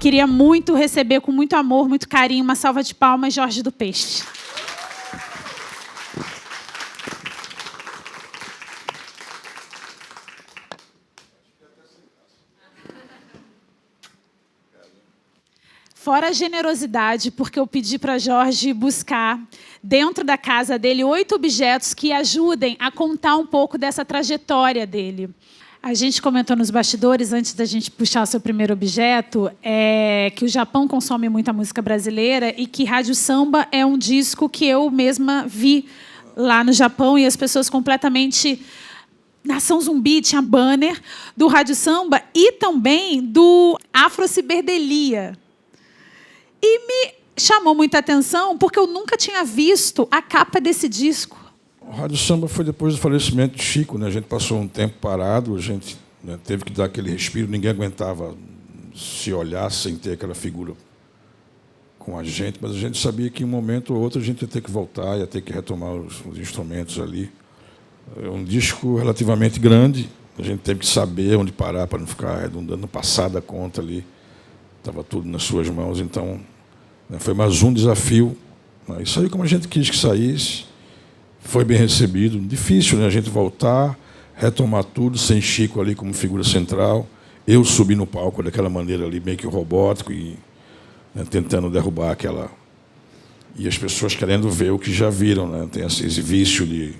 queria muito receber com muito amor, muito carinho, uma salva de palmas, Jorge do Peixe. Fora a generosidade, porque eu pedi para Jorge buscar, dentro da casa dele, 8 objetos que ajudem a contar um pouco dessa trajetória dele. A gente comentou nos bastidores, antes da gente puxar o seu primeiro objeto, que o Japão consome muita música brasileira e que Rádio Samba é um disco que eu mesma vi lá no Japão e as pessoas completamente... Nação Zumbi tinha banner do Rádio Samba e também do Afrociberdelia. E me chamou muita atenção porque eu nunca tinha visto a capa desse disco. O Rádio Samba foi depois do falecimento de Chico, né? A gente passou um tempo parado, a gente, né, teve que dar aquele respiro, ninguém aguentava se olhar sem ter aquela figura com a gente, mas a gente sabia que em um momento ou outro a gente ia ter que voltar, ia ter que retomar os instrumentos ali. É um disco relativamente grande, a gente teve que saber onde parar para não ficar redundando, passar da conta ali. Estava tudo nas suas mãos, então, né, foi mais um desafio. Né, e saiu como a gente quis que saísse, foi bem recebido. Difícil, né, a gente voltar, retomar tudo, sem Chico ali como figura central, eu subi no palco daquela maneira ali, meio que robótico, e, né, tentando derrubar aquela... E as pessoas querendo ver o que já viram, né, tem esse vício de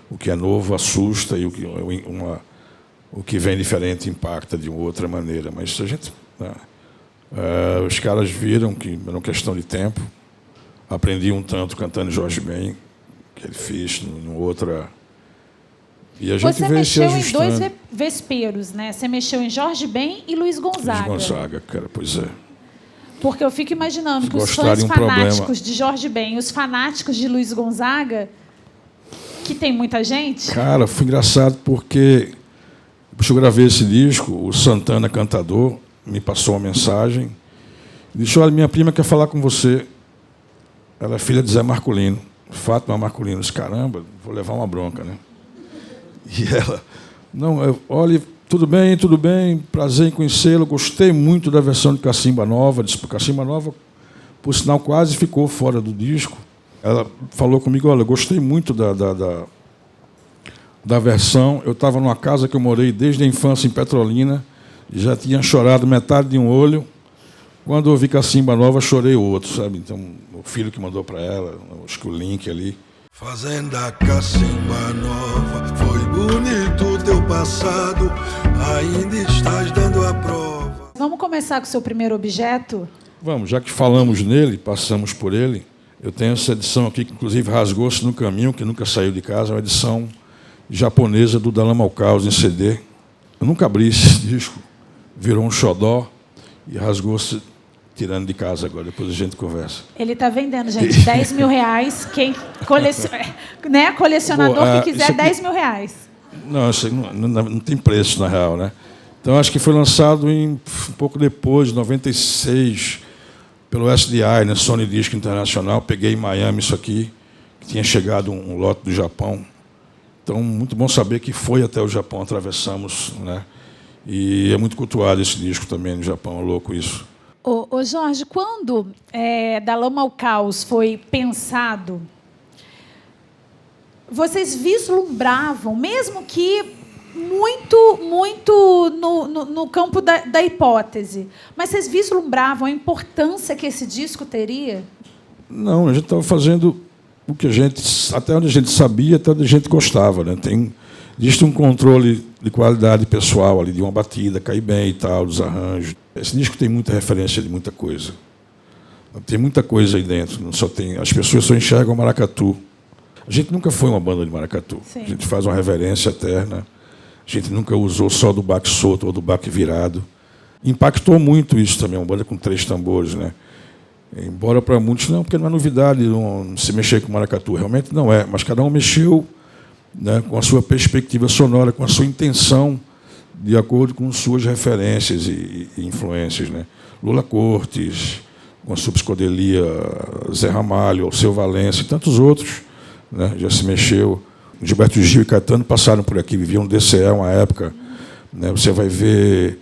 o que é novo assusta e o que vem diferente impacta de outra maneira. Mas a gente... Né, os caras viram que era uma questão de tempo. Aprendi um tanto cantando Jorge Ben, que ele fez em outra... E a gente veio se ajustando. Você mexeu em 2 vesperos, né? Você mexeu em Jorge Ben e Luiz Gonzaga. Luiz Gonzaga, cara, pois é. Porque eu fico imaginando que os fãs fanáticos de Jorge Ben e os fanáticos de Luiz Gonzaga, que tem muita gente... Cara, foi engraçado porque eu gravei esse disco, o Santana Cantador me passou uma mensagem, disse: olha, minha prima quer falar com você. Ela é filha de Zé Marculino, Fátima Marculino. Disse: caramba, vou levar uma bronca, né? E ela: não, olha, tudo bem, prazer em conhecê-lo, gostei muito da versão de Cacimba Nova. Disse: Cacimba Nova, por sinal, quase ficou fora do disco. Ela falou comigo: olha, gostei muito da versão. Eu estava numa casa que eu morei desde a infância em Petrolina, já tinha chorado metade de um olho. Quando eu ouvi Cacimba Nova, chorei o outro, sabe? Então, o filho que mandou para ela, acho que o link ali. Fazenda Cacimba Nova, foi bonito teu passado, ainda estás dando a prova. Vamos começar com o seu primeiro objeto? Vamos, já que falamos nele, passamos por ele. Eu tenho essa edição aqui, que inclusive rasgou-se no caminho, que nunca saiu de casa, uma edição japonesa do Dalai Lama em CD. Eu nunca abri esse disco. Virou um xodó e rasgou-se tirando de casa agora. Depois a gente conversa. Ele está vendendo, gente, 10 mil reais. Quem né, colecionador que quiser, aqui, 10 mil reais. Não, isso não tem preço, na real, né? Então, acho que foi lançado um pouco depois, de 96, pelo SDI, né, Sony Disc Internacional. Peguei em Miami isso aqui, que tinha chegado um lote do Japão. Então, muito bom saber que foi até o Japão, atravessamos, né? E é muito cultuado esse disco também no Japão, é louco isso. Ô Jorge, quando Da Lama ao Caos foi pensado, vocês vislumbravam, mesmo que muito no campo da hipótese, mas vocês vislumbravam a importância que esse disco teria? Não, a gente estava fazendo o que a gente, até onde a gente sabia, até onde a gente gostava, né? Existe um controle de qualidade pessoal ali, de uma batida, cair bem e tal, dos arranjos. Esse disco tem muita referência de muita coisa. Tem muita coisa aí dentro. Não só tem, as pessoas só enxergam maracatu. A gente nunca foi uma banda de maracatu. Sim. A gente faz uma reverência eterna. A gente nunca usou só do baque solto ou do baque virado. Impactou muito isso também, uma banda com 3 tambores, né? Embora para muitos não, porque não é novidade não se mexer com maracatu. Realmente não é, mas cada um mexeu, né, com a sua perspectiva sonora, com a sua intenção, de acordo com suas referências e influências, né? Lula Cortes, com a sua psicodelia, Zé Ramalho, Alceu Valença e tantos outros, né, já se mexeu. Gilberto Gil e Caetano passaram por aqui, viviam no DCE uma época, né? Você vai ver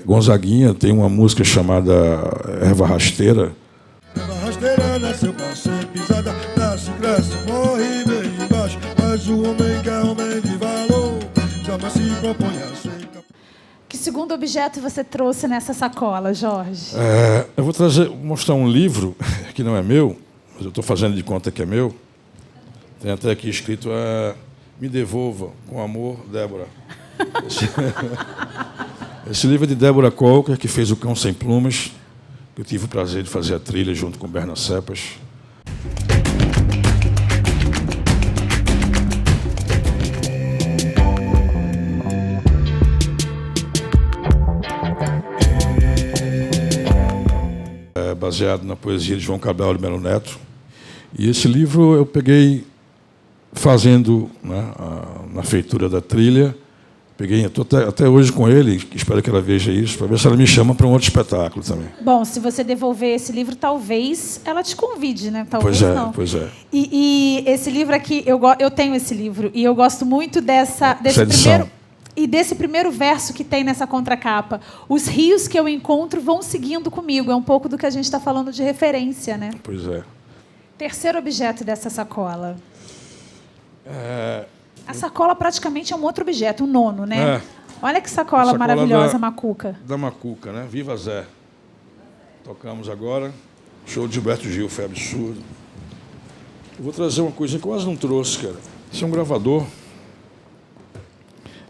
Gonzaguinha tem uma música chamada Erva Rasteira. Erva rasteira nasceu pra ser pisada, nasce, cresce, morre bem embaixo. Mas o homem que é homem de valor, jamais se propõe a aceitar. Que segundo objeto você trouxe nessa sacola, Jorge? Eu vou mostrar um livro que não é meu, mas eu estou fazendo de conta que é meu. Tem até aqui escrito Me Devolva, com amor, Débora. Esse livro é de Débora Colker, que fez O Cão Sem Plumas. Eu tive o prazer de fazer a trilha junto com Berna Cepas. Baseado na poesia de João Cabral de Melo Neto. E esse livro eu peguei fazendo, né, na feitura da trilha. Estou até hoje com ele, espero que ela veja isso, para ver se ela me chama para um outro espetáculo também. Bom, se você devolver esse livro, talvez ela te convide, né? Talvez não. Pois é. E esse livro aqui, eu tenho esse livro, e eu gosto muito desse edição. desse primeiro verso que tem nessa contracapa. Os rios que eu encontro vão seguindo comigo. É um pouco do que a gente está falando de referência, né? Pois é. Terceiro objeto dessa sacola. A sacola praticamente é um outro objeto, um nono, né? Olha que sacola maravilhosa, Macuca. Da Macuca, né? Viva Zé. Tocamos agora. Show de Gilberto Gil, foi absurdo. Eu vou trazer uma coisa que eu quase não trouxe, cara. Esse é um gravador.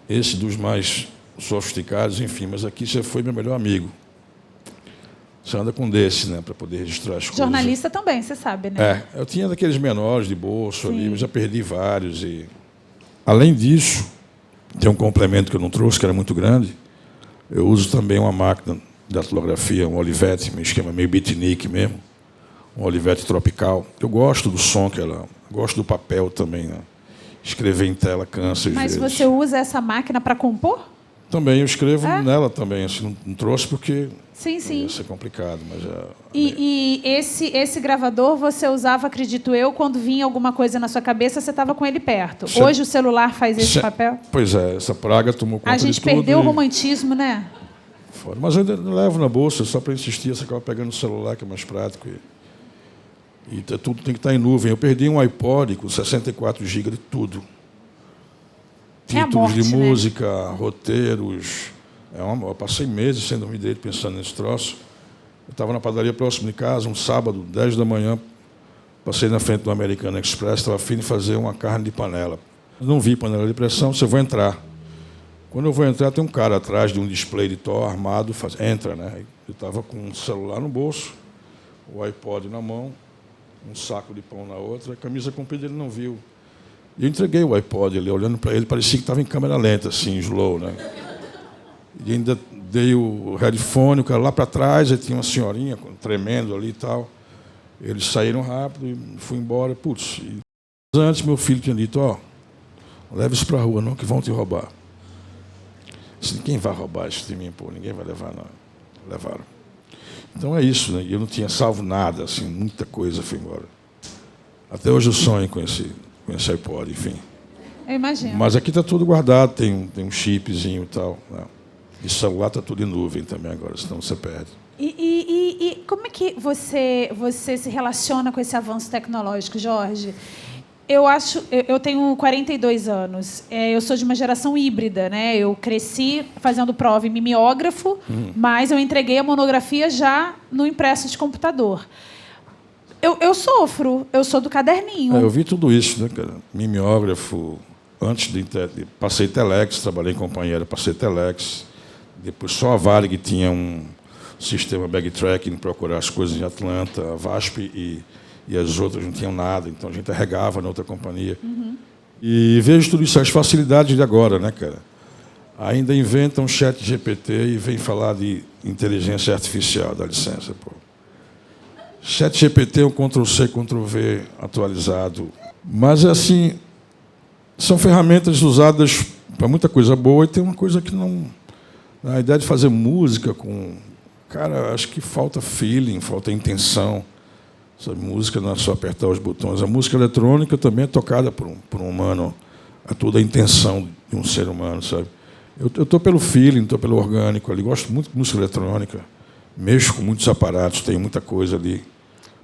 Esse dos mais sofisticados, enfim. Mas aqui você foi meu melhor amigo. Você anda com desse, né? Para poder registrar as coisas. Jornalista também, você sabe, né? Eu tinha daqueles menores de bolso ali, mas já perdi vários. Além disso, tem um complemento que eu não trouxe, que era muito grande. Eu uso também uma máquina de datilografia, um Olivetti, um esquema meio beatnik mesmo, um Olivetti tropical. Eu gosto do som que ela... Gosto do papel também, né? Escrever em tela cansa às vezes. Mas você usa essa máquina para compor? Também, eu escrevo nela também. Assim, não trouxe porque sim. ia ser complicado. Mas E esse gravador você usava, acredito eu, quando vinha alguma coisa na sua cabeça, você estava com ele perto. Hoje o celular faz esse papel? Pois é, essa praga tomou conta de tudo. A gente perdeu o romantismo, né? Fora. Mas eu levo na bolsa, só para insistir, você acaba pegando o celular, que é mais prático. E tudo tem que estar em nuvem. Eu perdi um iPod com 64 GB de tudo. Títulos de música, né? Roteiros. Eu passei meses sem dormir direito pensando nesse troço. Eu estava na padaria próximo de casa, um sábado, 10 da manhã, passei na frente do American Express, estava afim de fazer uma carne de panela. Eu não vi panela de pressão, você vai entrar. Quando eu vou entrar, tem um cara atrás de um display de Thor armado, entra, né? Eu estava com um celular no bolso, o iPod na mão, um saco de pão na outra, a camisa comprida ele não viu. E eu entreguei o iPod ali, olhando para ele, parecia que estava em câmera lenta, assim, slow, né? E ainda dei o headphone, o cara lá para trás, aí tinha uma senhorinha tremendo ali e tal. Eles saíram rápido e fui embora. Putz, antes meu filho tinha dito, leva isso para a rua, não, que vão te roubar. Disse, quem vai roubar isso de mim? Pô, ninguém vai levar, não. Levaram. Então é isso, né? Eu não tinha salvo nada, assim, muita coisa foi embora. Até hoje eu sonho com esse iPod, enfim. Eu imagino. Mas aqui está tudo guardado, tem um chipzinho e tal. Né? E celular está tudo em nuvem também agora, senão você perde. E como é que você se relaciona com esse avanço tecnológico, Jorge? Eu tenho 42 anos. Eu sou de uma geração híbrida, né? Eu cresci fazendo prova em mimeógrafo, mas eu entreguei a monografia já no impresso de computador. Eu sou do caderninho. Eu vi tudo isso, né, cara? Mimeógrafo, antes passei Telex, trabalhei em companhia, passei Telex. Depois só a Varig tinha um sistema backtracking, procurar as coisas em Atlanta, a VASP e as outras não tinham nada, então a gente arregava na outra companhia. E vejo tudo isso, as facilidades de agora, né, cara? Ainda inventam chat GPT e vem falar de inteligência artificial, dá licença, pô. Chat GPT é um Ctrl-C, Ctrl-V atualizado. Mas, assim, são ferramentas usadas para muita coisa boa e tem uma coisa que não... A ideia de fazer música com... Cara, acho que falta feeling, falta intenção. Essa música não é só apertar os botões. A música eletrônica também é tocada por um humano. É toda a intenção de um ser humano, sabe? Eu estou pelo feeling, estou pelo orgânico ali. Gosto muito de música eletrônica. Mexo com muitos aparatos, tem muita coisa ali.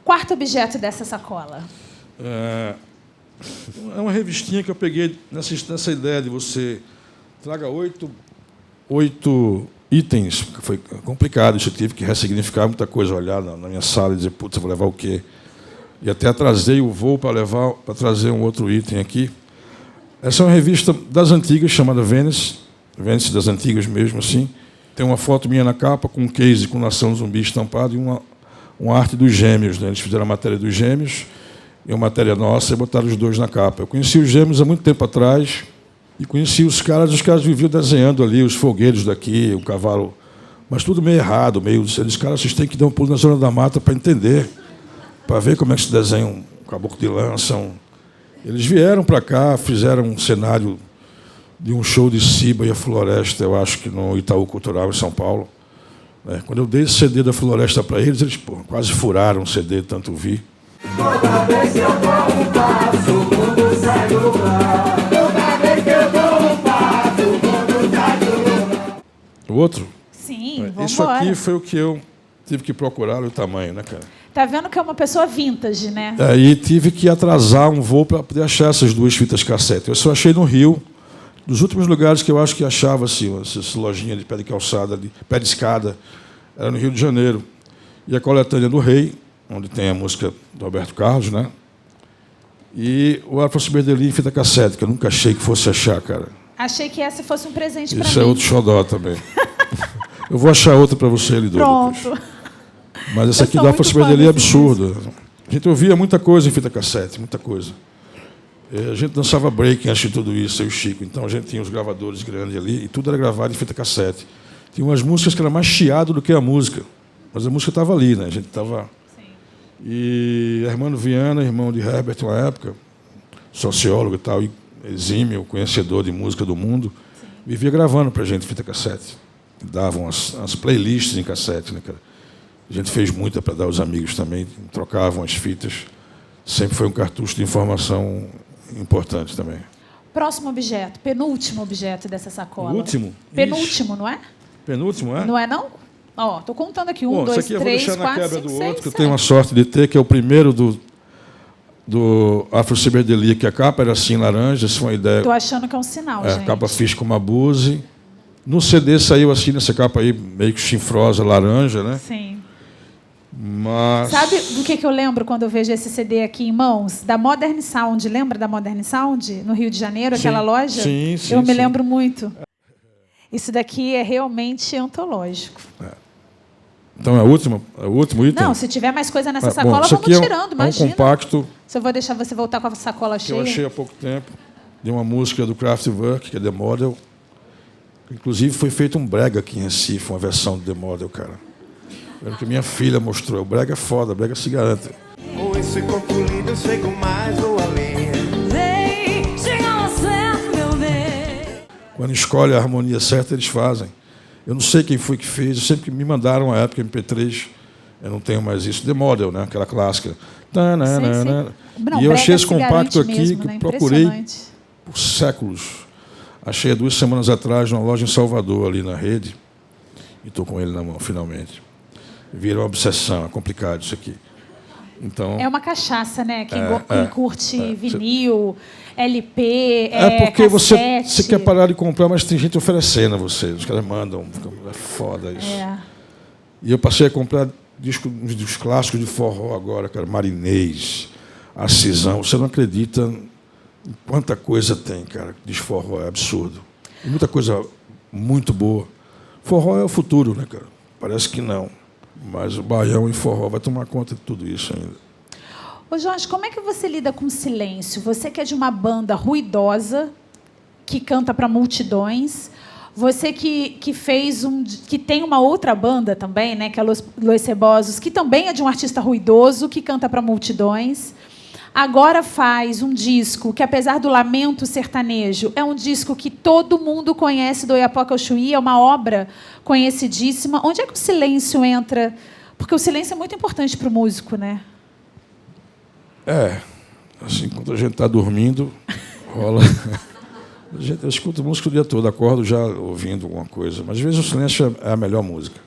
Quarto objeto dessa sacola. É uma revistinha que eu peguei nessa ideia de você traga 8 itens. Foi complicado isso, eu tive que ressignificar muita coisa, olhar na minha sala e dizer, putz, eu vou levar o quê? E até atrasei o voo para trazer um outro item aqui. Essa é uma revista das antigas, chamada Vênice das antigas mesmo, assim. Tem uma foto minha na capa, com um case com Nação Zumbi estampado e uma arte dos Gêmeos. Né? Eles fizeram a matéria dos Gêmeos e uma matéria nossa e botaram os dois na capa. Eu conheci os Gêmeos há muito tempo atrás e conheci os caras viviam desenhando ali os fogueiros daqui, o cavalo, mas tudo meio errado, meio... Eles, caras, vocês têm que dar um pulo na zona da mata para entender, para ver como é que se desenha um caboclo de lança. Eles vieram para cá, fizeram um cenário de um show de Ciba e a Floresta, eu acho que no Itaú Cultural, em São Paulo. Quando eu dei esse CD da Floresta para eles quase furaram o CD, tanto vi. Toda vez que eu dou um passo, o mundo sai do lugar. Toda vez que eu dou um passo, o mundo sai do lugar. O outro? Sim, vamos Isso aqui foi o que eu tive que procurar o tamanho, né, cara? Tá vendo que é uma pessoa vintage, né? Aí tive que atrasar um voo para poder achar essas duas fitas cassete. Eu só achei no Rio, dos últimos lugares que eu acho que achava assim, essa lojinha de pé de calçada, de pé de escada, era no Rio de Janeiro. E a coletânea do Rei, onde tem a música do Roberto Carlos, né? E o Afro Ciberdeli em fita cassete, que eu nunca achei que fosse achar, cara. Achei que essa fosse um presente para mim. Isso é outro xodó também. Eu vou achar outra para você, Lidô. Pronto. Mas essa aqui da Afro Ciberdeli é absurda. A gente ouvia muita coisa em fita cassete, muita coisa. A gente dançava break antes de tudo isso, eu e o Chico. Então a gente tinha os gravadores grandes ali e tudo era gravado em fita cassete. Tinha umas músicas que era mais chiado do que a música. Mas a música estava ali, né? A gente estava... E Hermano Viana, irmão de Herbert, na época, sociólogo e tal, e exímio, conhecedor de música do mundo, vivia gravando para a gente fita cassete. Davam as playlists em cassete, né, cara? A gente fez muita para dar aos amigos também, trocavam as fitas. Sempre foi um cartucho de informação importante também. Próximo objeto, penúltimo objeto dessa sacola. Último? Penúltimo, não é? Penúltimo, é? Não é, não? Ó, estou contando aqui. 1, 2, 3, 4, 5, 6, 7. Isso aqui eu vou deixar na quebra do outro, que eu tenho uma sorte de ter, que é o primeiro do Afro Ciberdeli, que a capa era assim, laranja, isso foi uma ideia. Estou achando que é um sinal, gente. A capa fiz com uma Buse. No CD saiu assim, nessa capa aí, meio que chinfrosa, laranja, né? Sim. Mas... Sabe do que eu lembro quando eu vejo esse CD aqui em mãos? Da Modern Sound. Lembra da Modern Sound? No Rio de Janeiro, aquela loja? Sim, sim. Eu me lembro muito. Isso daqui é realmente antológico. Então é o último item? Não, se tiver mais coisa nessa sacola, vamos tirando, imagina. É um compacto. Se eu vou deixar você voltar com a sacola cheia. Que eu achei há pouco tempo, de uma música do Kraftwerk, que é The Model. Inclusive foi feito um brega aqui em Recife, uma versão do The Model, cara. Era o que minha filha mostrou. O brega é foda, o brega se garante. Com esse corpo lindo, eu chego mais ou além. Quando escolhe a harmonia certa, eles fazem. Eu não sei quem foi que fez, eu sempre me mandaram a época MP3, eu não tenho mais isso, The Model, né? Aquela clássica. Não, e eu achei esse compacto aqui, mesmo, que né? procurei por séculos. Achei há 2 semanas atrás, numa loja em Salvador, ali na rede, e estou com ele na mão, finalmente. Vira uma obsessão, é complicado isso aqui. Então, é uma cachaça, né? Quem curte vinil, LP, porque cassete. você quer parar de comprar, mas tem gente oferecendo a você. Os caras mandam, é foda isso. E eu passei a comprar discos clássicos de forró agora, cara, Marinês, Acisão. Você não acredita em quanta coisa tem, cara, de forró, é absurdo. E muita coisa muito boa. Forró é o futuro, né, cara? Parece que não. Mas o baião e forró vai tomar conta de tudo isso ainda. Ô Jorge, como é que você lida com o silêncio? Você que é de uma banda ruidosa, que canta para multidões, você que tem uma outra banda também, né, que é Los Cebosos, que também é de um artista ruidoso, que canta para multidões. Agora faz um disco que, apesar do lamento sertanejo, é um disco que todo mundo conhece do Oiapoque ao Chuí, é uma obra conhecidíssima. Onde é que o silêncio entra? Porque o silêncio é muito importante para o músico, né? Assim, quando a gente está dormindo, Eu escuto música o dia todo, acordo já ouvindo alguma coisa. Mas às vezes o silêncio é a melhor música.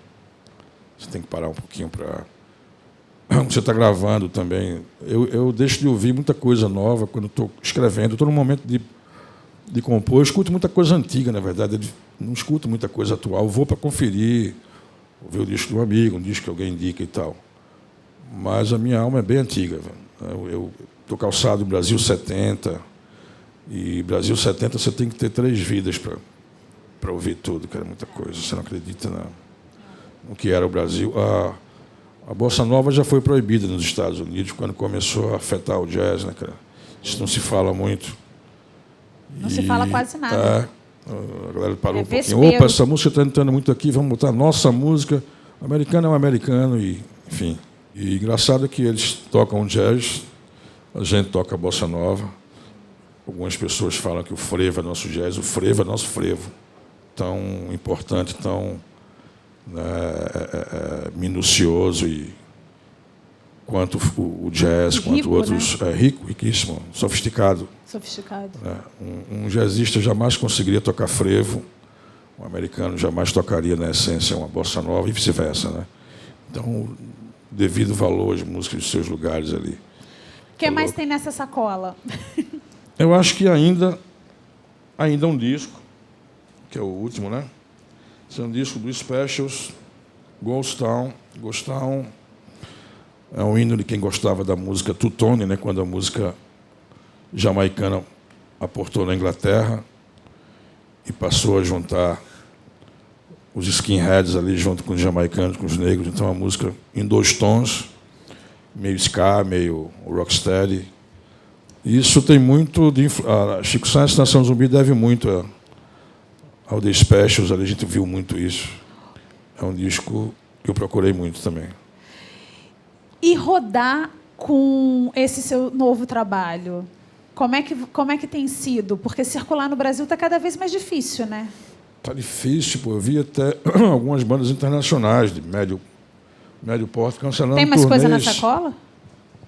Você tem que parar um pouquinho para... Você está gravando também. Eu deixo de ouvir muita coisa nova quando estou escrevendo. Estou num momento de compor. Eu escuto muita coisa antiga, na verdade. Eu não escuto muita coisa atual. Eu vou para conferir, ouvir o disco de um amigo, um disco que alguém indica e tal. Mas a minha alma é bem antiga. Eu estou calçado em Brasil 70. E Brasil 70 você tem que ter 3 vidas para ouvir tudo, que era muita coisa. Você não acredita no que era o Brasil. A bossa nova já foi proibida nos Estados Unidos quando começou a afetar o jazz, né, cara? Isso não se fala muito. Não se fala quase nada. A galera parou um pouquinho. vespeiro. Opa, essa música está entrando muito aqui, vamos botar nossa música. O americano é um americano, e, enfim. E engraçado é que eles tocam jazz, a gente toca bossa nova. Algumas pessoas falam que o frevo é nosso jazz, o frevo é nosso frevo. Tão importante, tão minucioso quanto o jazz, rico, quanto outros. né? Riquíssimo, sofisticado. Sofisticado. Um jazzista jamais conseguiria tocar frevo, um americano jamais tocaria, na essência, uma bossa nova e vice-versa, né? Então, devido valor às músicas dos seus lugares ali. O que mais tem nessa sacola? Eu acho que ainda um disco, que é o último, né? Esse é um disco do Specials, Ghost Town. Ghost Town é um hino de quem gostava da música Two-Tone, né? Quando a música jamaicana aportou na Inglaterra e passou a juntar os skinheads ali junto com os jamaicanos, com os negros. Então, a música em 2 tons, meio ska, meio rocksteady. Isso tem muito de... Chico Science, Nação Zumbi, deve muito ao The Specials, ali a gente viu muito isso. É um disco que eu procurei muito também. E rodar com esse seu novo trabalho? Como é que tem sido? Porque circular no Brasil está cada vez mais difícil, né? Está difícil, pô. Eu vi até algumas bandas internacionais de médio porte cancelando Tem mais turnês. coisa na sacola?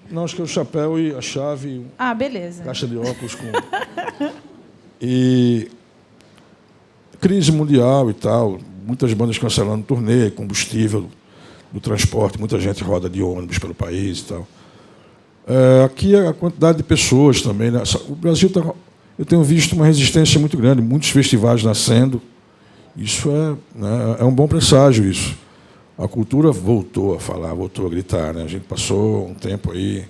Não, acho que é o chapéu e a chave, Ah, beleza. caixa de óculos com... E crise mundial e tal, muitas bandas cancelando turnê, combustível do transporte, muita gente roda de ônibus pelo país e tal. Aqui a quantidade de pessoas também, né? O Brasil tá, eu tenho visto uma resistência muito grande, muitos festivais nascendo. Isso é um bom presságio, isso. A cultura voltou a falar, voltou a gritar, né? A gente passou um tempo aí,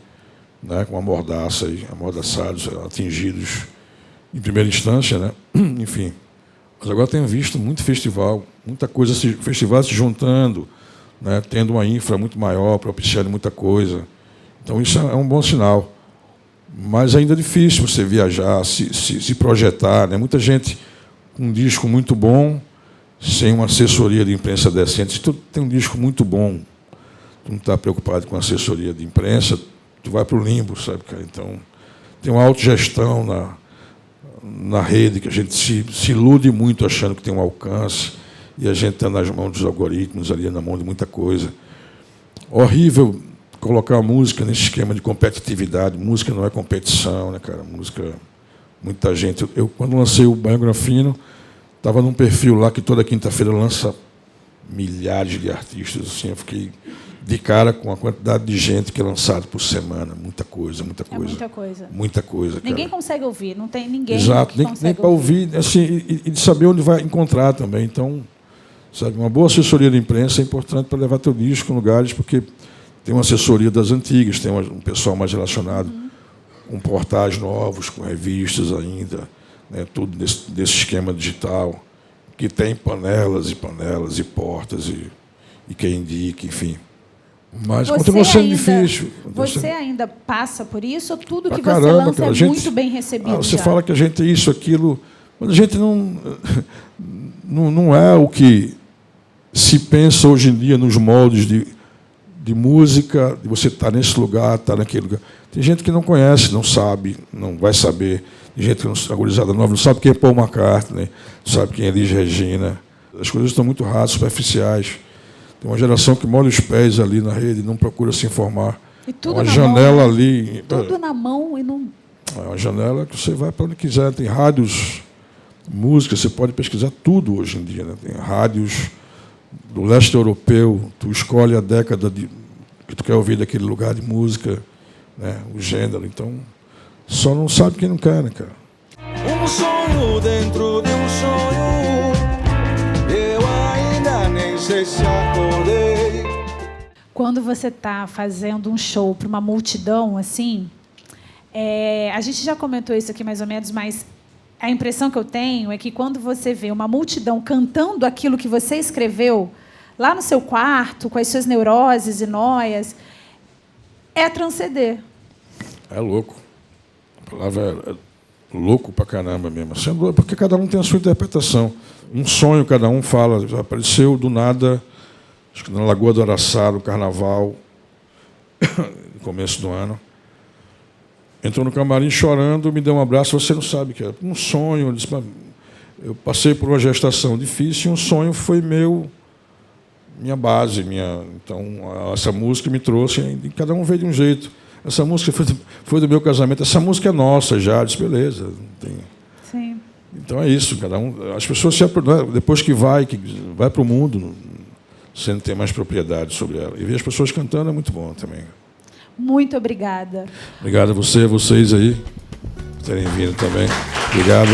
né, com amordaçados, atingidos em primeira instância, né? Enfim. Mas agora tenho visto muito festival, muita coisa, festivais se juntando, né, tendo uma infra muito maior, propiciando muita coisa. Então isso é um bom sinal. Mas ainda é difícil você viajar, se projetar, né? Muita gente com um disco muito bom, sem uma assessoria de imprensa decente. Se tu tem um disco muito bom, tu não está preocupado com assessoria de imprensa, tu vai para o limbo, sabe, cara? Então, tem uma autogestão na rede, que a gente se ilude muito achando que tem um alcance, e a gente está nas mãos dos algoritmos, ali na mão de muita coisa. Horrível colocar a música nesse esquema de competitividade. Música não é competição, né, cara? Música, muita gente... Eu quando lancei o Baião Granfino, estava num perfil lá que toda quinta-feira lança milhares de artistas. Assim, eu fiquei de cara com a quantidade de gente que é lançado por semana. Muita coisa, muita coisa. É muita coisa. Muita coisa, cara. Ninguém consegue ouvir, não tem ninguém. Exato, que nem para ouvir, assim, e de saber onde vai encontrar também. Então, sabe, uma boa assessoria de imprensa é importante para levar teu disco em lugares, porque tem uma assessoria das antigas, tem um pessoal mais relacionado com portais novos, com revistas ainda, né, tudo desse esquema digital, que tem panelas e portas e quem indica, enfim. Mas continua sendo difícil. Você ainda passa por isso, ou tudo que caramba, você lança cara, é muito bem recebido? Você já? fala que a gente é isso, aquilo, mas a gente não é o que se pensa hoje em dia nos moldes de música, de você estar nesse lugar, estar naquele lugar. Tem gente que não conhece, não sabe, não vai saber. Tem gente que não, a gurizada nova não sabe quem é Paul McCartney, não sabe quem é Elis Regina. As coisas estão muito rasas, superficiais. Tem uma geração que molha os pés ali na rede, não procura se informar. E tudo uma na janela mão, ali. Tudo na mão e não... É uma janela que você vai para onde quiser. Tem rádios música, você pode pesquisar tudo hoje em dia, né? Tem rádios do leste europeu, tu escolhe a década que tu quer ouvir daquele lugar de música, né? O gênero. Então, só não sabe quem não quer, né, cara? Um sonho dentro de um sonho, eu ainda nem sei se acordei. Quando você está fazendo um show para uma multidão, assim, a gente já comentou isso aqui mais ou menos, mas a impressão que eu tenho é que quando você vê uma multidão cantando aquilo que você escreveu lá no seu quarto, com as suas neuroses e noias, é transcender. É louco. A palavra é louco pra caramba mesmo. Sendo, porque cada um tem a sua interpretação. Um sonho, cada um fala. Apareceu do nada, acho que na Lagoa do Araçá, no Carnaval, no começo do ano. Entrou no camarim chorando, me deu um abraço. Você não sabe que é um sonho. Eu passei por uma gestação difícil e um sonho foi minha base. Então, essa música me trouxe. E cada um veio de um jeito. Essa música foi do meu casamento. Essa música é nossa já. Eu disse, beleza. Não tem... Sim. Então é isso. Cada um. As pessoas depois que vai para o mundo, você não tem mais propriedade sobre ela. E ver as pessoas cantando é muito bom também. Muito obrigada. Obrigado a vocês aí, por terem vindo também. Obrigado.